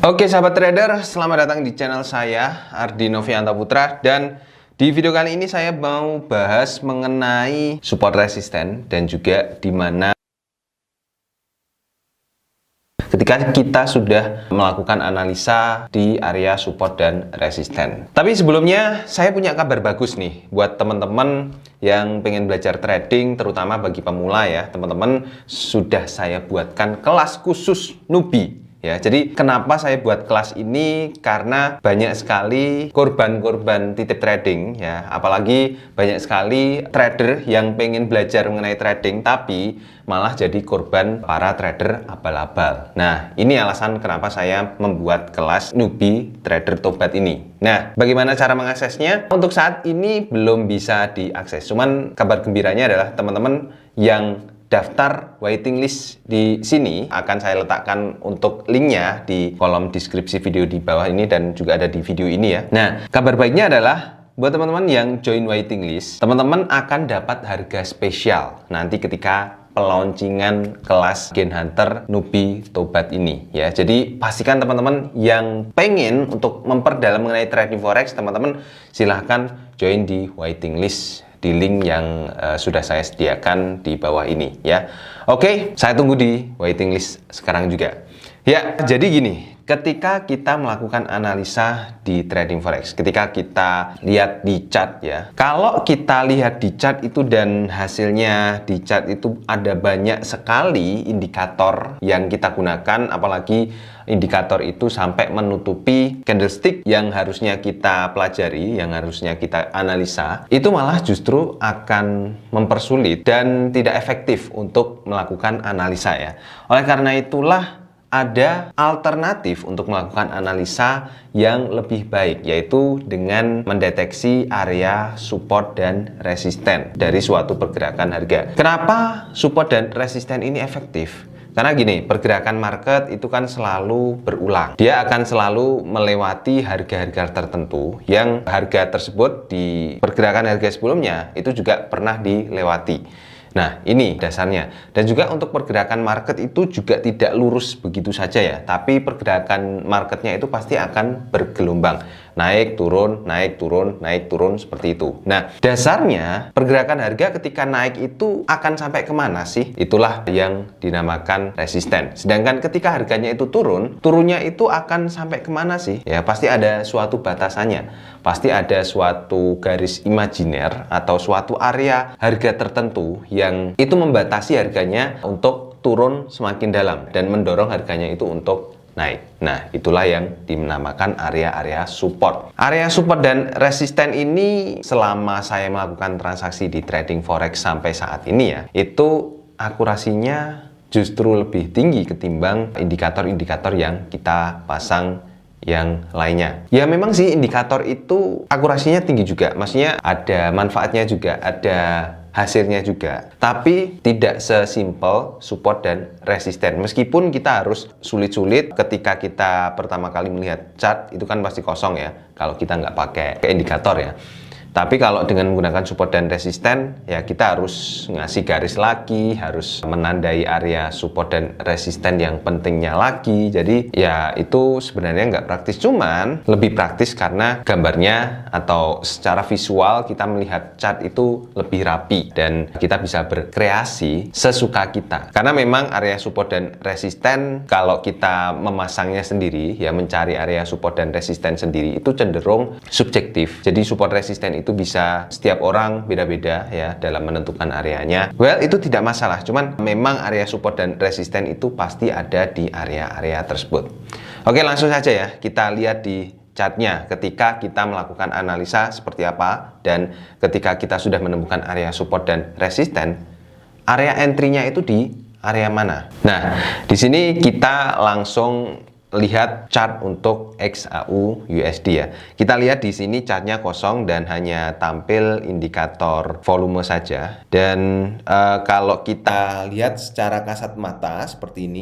Oke sahabat trader, selamat datang di channel saya Ardi Novianta Putra, dan di video kali ini saya mau bahas mengenai support resisten dan juga di mana ketika kita sudah melakukan analisa di area support dan resisten. Tapi sebelumnya saya punya kabar bagus nih buat teman-teman yang pengen belajar trading, terutama bagi pemula ya. Teman-teman, sudah saya buatkan kelas khusus newbie. Ya, jadi kenapa saya buat kelas ini? Karena banyak sekali korban-korban titip trading ya, apalagi banyak sekali trader yang pengen belajar mengenai trading tapi malah jadi korban para trader abal-abal. Nah, ini alasan kenapa saya membuat kelas newbie trader tobat ini. Nah, bagaimana cara mengaksesnya? Untuk saat ini belum bisa diakses. Cuman kabar gembiranya adalah teman-teman yang daftar waiting list di sini akan saya letakkan untuk linknya di kolom deskripsi video di bawah ini dan juga ada di video ini ya. Nah, kabar baiknya adalah buat teman-teman yang join waiting list, teman-teman akan dapat harga spesial nanti ketika pelauncingan kelas Gen Hunter newbie tobat ini ya. Jadi pastikan teman-teman yang pengen untuk memperdalam mengenai trading forex, teman-teman silahkan join di waiting list di link yang sudah saya sediakan di bawah ini ya. Oke, saya tunggu di waiting list sekarang juga. Ya, jadi gini, ketika kita melakukan analisa di trading forex, ketika kita lihat di chart ya, kalau kita lihat di chart itu dan hasilnya di chart itu ada banyak sekali indikator yang kita gunakan, apalagi indikator itu sampai menutupi candlestick yang harusnya kita pelajari, yang harusnya kita analisa, itu malah justru akan mempersulit dan tidak efektif untuk melakukan analisa ya. Oleh karena itulah ada alternatif untuk melakukan analisa yang lebih baik, yaitu dengan mendeteksi area support dan resisten dari suatu pergerakan harga. Kenapa support dan resisten ini efektif? Karena gini, pergerakan market itu kan selalu berulang. Dia akan selalu melewati harga-harga tertentu yang harga tersebut di pergerakan harga sebelumnya itu juga pernah dilewati. Nah, ini dasarnya. Dan juga untuk pergerakan market itu juga tidak lurus begitu saja ya. Tapi pergerakan marketnya itu pasti akan bergelombang. Naik, turun, naik, turun, naik, turun, seperti itu. Nah, dasarnya pergerakan harga ketika naik itu akan sampai kemana sih? Itulah yang dinamakan resisten. Sedangkan ketika harganya itu turun, turunnya itu akan sampai kemana sih? Ya, pasti ada suatu batasannya. Pasti ada suatu garis imajiner atau suatu area harga tertentu yang itu membatasi harganya untuk turun semakin dalam dan mendorong harganya itu untuk naik. Nah, itulah yang dinamakan area-area support. Area support dan resisten ini selama saya melakukan transaksi di trading forex sampai saat ini ya, itu akurasinya justru lebih tinggi ketimbang indikator-indikator yang kita pasang yang lainnya. Ya memang sih indikator itu akurasinya tinggi juga, maksudnya ada manfaatnya juga, ada hasilnya juga, tapi tidak sesimpel support dan resisten. Meskipun kita harus sulit-sulit ketika kita pertama kali melihat chart, itu kan pasti kosong ya kalau kita nggak pakai indikator ya. Tapi kalau dengan menggunakan support dan resisten, ya kita harus ngasih garis lagi, harus menandai area support dan resisten yang pentingnya lagi. Jadi ya itu sebenarnya nggak praktis, cuman lebih praktis karena gambarnya atau secara visual kita melihat chart itu lebih rapi dan kita bisa berkreasi sesuka kita. Karena memang area support dan resisten kalau kita memasangnya sendiri, ya mencari area support dan resisten sendiri itu cenderung subjektif. Jadi support resisten itu bisa setiap orang beda-beda ya dalam menentukan areanya. Well, itu tidak masalah, cuman memang area support dan resisten itu pasti ada di area-area tersebut. Oke, langsung saja ya kita lihat di chartnya ketika kita melakukan analisa seperti apa, dan ketika kita sudah menemukan area support dan resisten, area entry-nya itu di area mana. Nah, di sini kita langsung lihat chart untuk XAU USD ya. Kita lihat di sini chartnya kosong dan hanya tampil indikator volume saja. Dan kalau kita lihat secara kasat mata seperti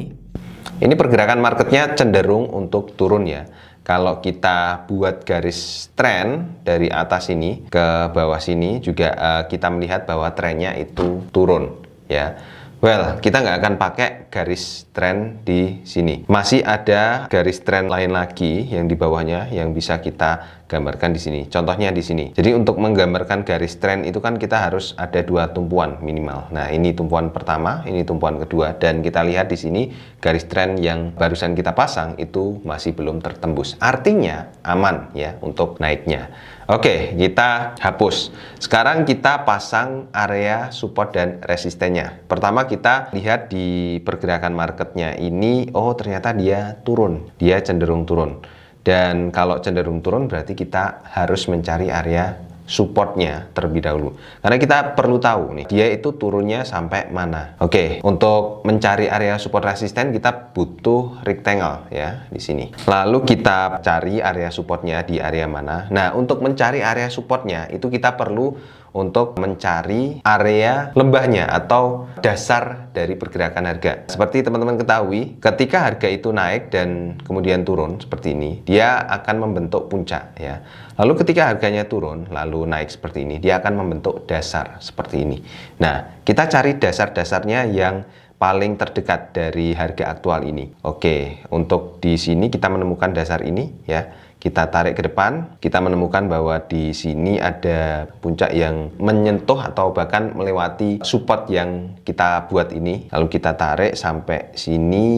ini pergerakan marketnya cenderung untuk turun ya. Kalau kita buat garis tren dari atas ini ke bawah sini juga kita melihat bahwa trennya itu turun ya. Well, kita nggak akan pakai garis trend di sini. Masih ada garis trend lain lagi yang di bawahnya yang bisa kita gambarkan di sini. Contohnya di sini. Jadi untuk menggambarkan garis trend itu kan kita harus ada dua tumpuan minimal. Nah, ini tumpuan pertama, ini tumpuan kedua, dan kita lihat di sini garis trend yang barusan kita pasang itu masih belum tertembus. Artinya aman ya untuk naiknya. Oke, kita hapus. Sekarang kita pasang area support dan resistennya. Pertama kita lihat di pergerakan marketnya ini, oh ternyata dia turun. Dia cenderung turun. Dan kalau cenderung turun berarti kita harus mencari area supportnya terlebih dahulu. Karena kita perlu tahu nih, dia itu turunnya sampai mana. Oke, untuk mencari area support resisten kita butuh rectangle ya di sini. Lalu kita cari area supportnya di area mana. Nah, untuk mencari area supportnya itu kita perlu untuk mencari area lembahnya atau dasar dari pergerakan harga. Seperti teman-teman ketahui, ketika harga itu naik dan kemudian turun seperti ini, dia akan membentuk puncak ya. Lalu ketika harganya turun lalu naik seperti ini, dia akan membentuk dasar seperti ini. Nah, kita cari dasar-dasarnya yang paling terdekat dari harga aktual ini. Oke, untuk di sini kita menemukan dasar ini ya. Kita tarik ke depan, kita menemukan bahwa di sini ada puncak yang menyentuh atau bahkan melewati support yang kita buat ini. Lalu kita tarik sampai sini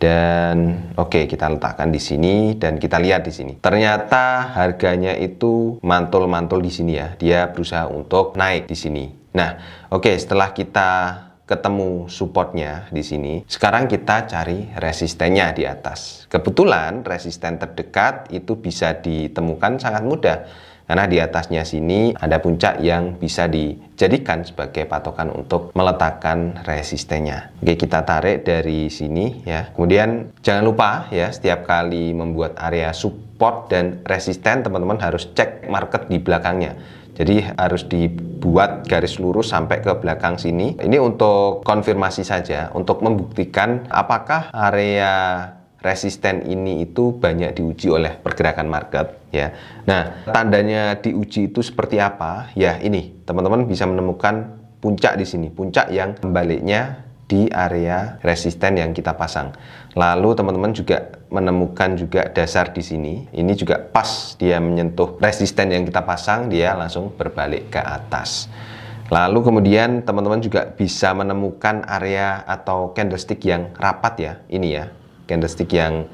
dan oke, kita letakkan di sini dan kita lihat di sini. Ternyata harganya itu mantul-mantul di sini ya. Dia berusaha untuk naik di sini. Nah, oke, setelah kita ketemu supportnya di sini. Sekarang kita cari resistennya di atas. Kebetulan resisten terdekat itu bisa ditemukan sangat mudah karena di atasnya sini ada puncak yang bisa dijadikan sebagai patokan untuk meletakkan resistennya. Oke, kita tarik dari sini ya. Kemudian jangan lupa ya, setiap kali membuat area support dan resisten teman-teman harus cek market di belakangnya. Jadi harus dibuat garis lurus sampai ke belakang sini. Ini untuk konfirmasi saja, untuk membuktikan apakah area resisten ini itu banyak diuji oleh pergerakan market ya. Nah, tandanya diuji itu seperti apa? Ya, ini teman-teman bisa menemukan puncak di sini, puncak yang membaliknya di area resisten yang kita pasang. Lalu teman-teman juga menemukan juga dasar di sini. Ini juga pas dia menyentuh resisten yang kita pasang, dia langsung berbalik ke atas. Lalu kemudian teman-teman juga bisa menemukan area atau candlestick yang rapat ya. Ini ya, candlestick yang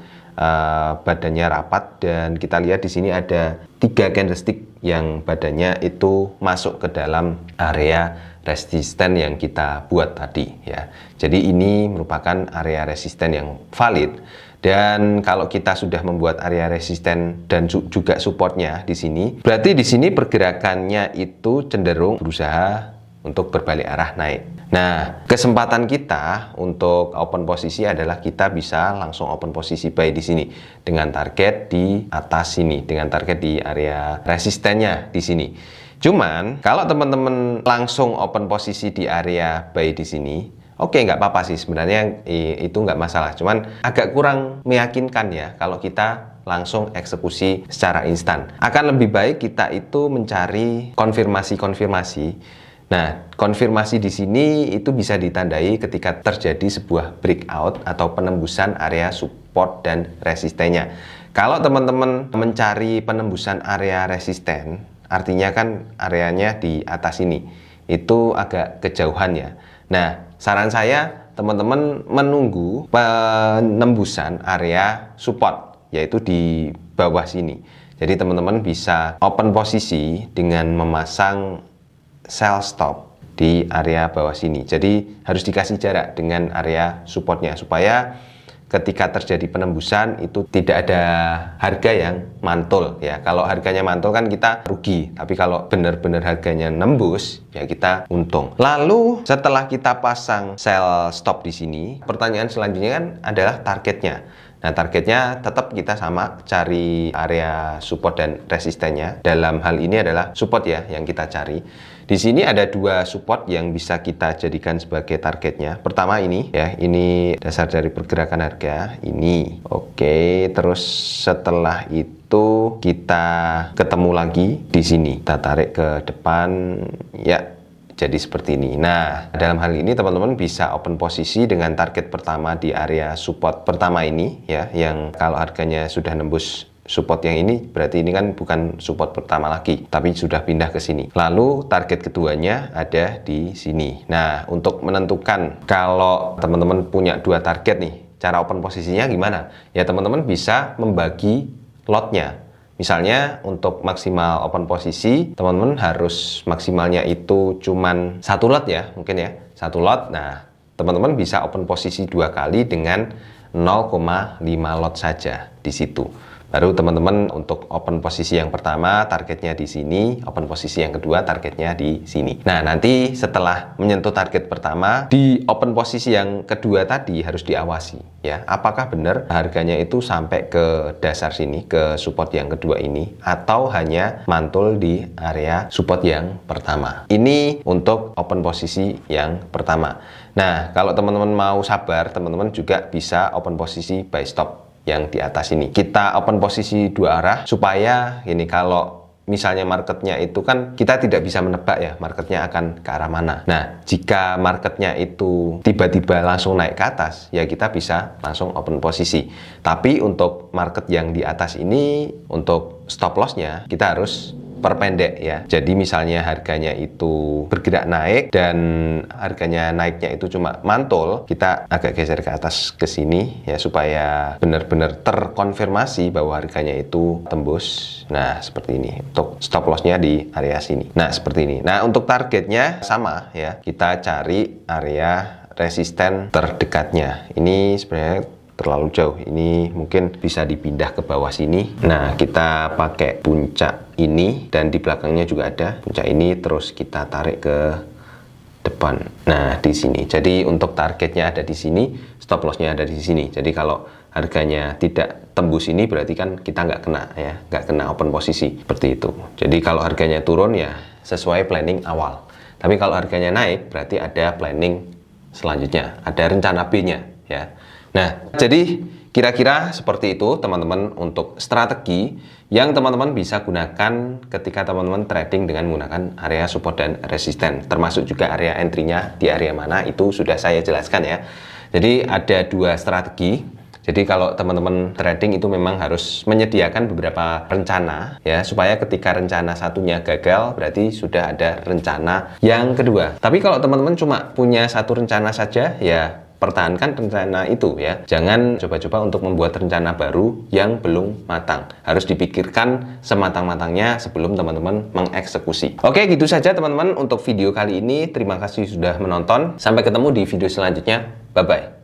badannya rapat, dan kita lihat di sini ada 3 candlestick yang badannya itu masuk ke dalam area resisten yang kita buat tadi ya. Jadi ini merupakan area resisten yang valid, dan kalau kita sudah membuat area resisten dan juga supportnya di sini, berarti di sini pergerakannya itu cenderung berusaha untuk berbalik arah naik. Nah, kesempatan kita untuk open posisi adalah kita bisa langsung open posisi buy di sini dengan target di atas sini, dengan target di area resistennya di sini. Cuman kalau teman-teman langsung open posisi di area buy di sini, oke, nggak apa-apa sih sebenarnya, itu nggak masalah. Cuman agak kurang meyakinkan ya kalau kita langsung eksekusi secara instan. Akan lebih baik kita itu mencari konfirmasi. Nah, konfirmasi di sini itu bisa ditandai ketika terjadi sebuah breakout atau penembusan area support dan resistennya. Kalau teman-teman mencari penembusan area resisten, artinya kan areanya di atas ini, itu agak kejauhan ya. Nah, saran saya teman-teman menunggu penembusan area support, yaitu di bawah sini. Jadi teman-teman bisa open posisi dengan memasang sell stop di area bawah sini. Jadi harus dikasih jarak dengan area supportnya supaya ketika terjadi penembusan itu tidak ada harga yang mantul ya. Kalau harganya mantul kan kita rugi, tapi kalau benar-benar harganya nembus ya kita untung. Lalu setelah kita pasang sell stop di sini, pertanyaan selanjutnya kan adalah targetnya. Nah, targetnya tetap kita sama, cari area support dan resistennya. Dalam hal ini adalah support ya yang kita cari. Di sini ada 2 support yang bisa kita jadikan sebagai targetnya. Pertama ini ya, ini dasar dari pergerakan harga ini. Oke, terus setelah itu kita ketemu lagi di sini. Kita tarik ke depan ya. jadi seperti ini. Nah, dalam hal ini teman-teman bisa open posisi dengan target pertama di area support pertama ini ya, yang kalau harganya sudah nembus support yang ini, berarti ini kan bukan support pertama lagi, tapi sudah pindah ke sini. Lalu target keduanya ada di sini. Nah, untuk menentukan kalau teman-teman punya dua target nih, cara open posisinya gimana? Ya teman-teman bisa membagi lotnya. Misalnya untuk maksimal open posisi, teman-teman harus maksimalnya itu cuman satu lot ya, mungkin ya, satu lot. Nah, teman-teman bisa open posisi dua kali dengan 0,5 lot saja di situ. Baru teman-teman untuk open posisi yang pertama targetnya di sini, open posisi yang kedua targetnya di sini. Nah, nanti setelah menyentuh target pertama, di open posisi yang kedua tadi harus diawasi ya. Apakah benar harganya itu sampai ke dasar sini, ke support yang kedua ini, atau hanya mantul di area support yang pertama. Ini untuk open posisi yang pertama. Nah, kalau teman-teman mau sabar, teman-teman juga bisa open posisi buy stop yang di atas ini. Kita open posisi dua arah supaya ini, kalau misalnya marketnya itu kan kita tidak bisa menebak ya marketnya akan ke arah mana. Nah, jika marketnya itu tiba-tiba langsung naik ke atas, ya kita bisa langsung open posisi. Tapi untuk market yang di atas ini, untuk stop lossnya kita harus perpendek ya. Jadi misalnya harganya itu bergerak naik dan harganya naiknya itu cuma mantul, kita agak geser ke atas ke sini ya, supaya benar-benar terkonfirmasi bahwa harganya itu tembus. Nah, seperti ini. Untuk stop lossnya di area sini. Nah, seperti ini. Nah, untuk targetnya sama ya. Kita cari area resisten terdekatnya. Ini sebenarnya terlalu jauh, ini mungkin bisa dipindah ke bawah sini. Nah, kita pakai puncak ini dan di belakangnya juga ada puncak ini, terus kita tarik ke depan. Nah, di sini. Jadi untuk targetnya ada di sini, stop lossnya ada di sini. Jadi kalau harganya tidak tembus ini, berarti kan kita nggak kena ya, nggak kena open posisi seperti itu. Jadi kalau harganya turun ya sesuai planning awal. Tapi kalau harganya naik, berarti ada planning selanjutnya, ada rencana B-nya ya. Nah, jadi kira-kira seperti itu teman-teman untuk strategi yang teman-teman bisa gunakan ketika teman-teman trading dengan menggunakan area support dan resisten. Termasuk juga area entry-nya di area mana, itu sudah saya jelaskan ya. Jadi ada dua strategi. Jadi kalau teman-teman trading itu memang harus menyediakan beberapa rencana ya, supaya ketika rencana satunya gagal, berarti sudah ada rencana yang kedua. Tapi kalau teman-teman cuma punya satu rencana saja, ya pertahankan rencana itu ya. Jangan coba-coba untuk membuat rencana baru yang belum matang. Harus dipikirkan sematang-matangnya sebelum teman-teman mengeksekusi. Oke, gitu saja teman-teman untuk video kali ini. Terima kasih sudah menonton. Sampai ketemu di video selanjutnya. Bye-bye.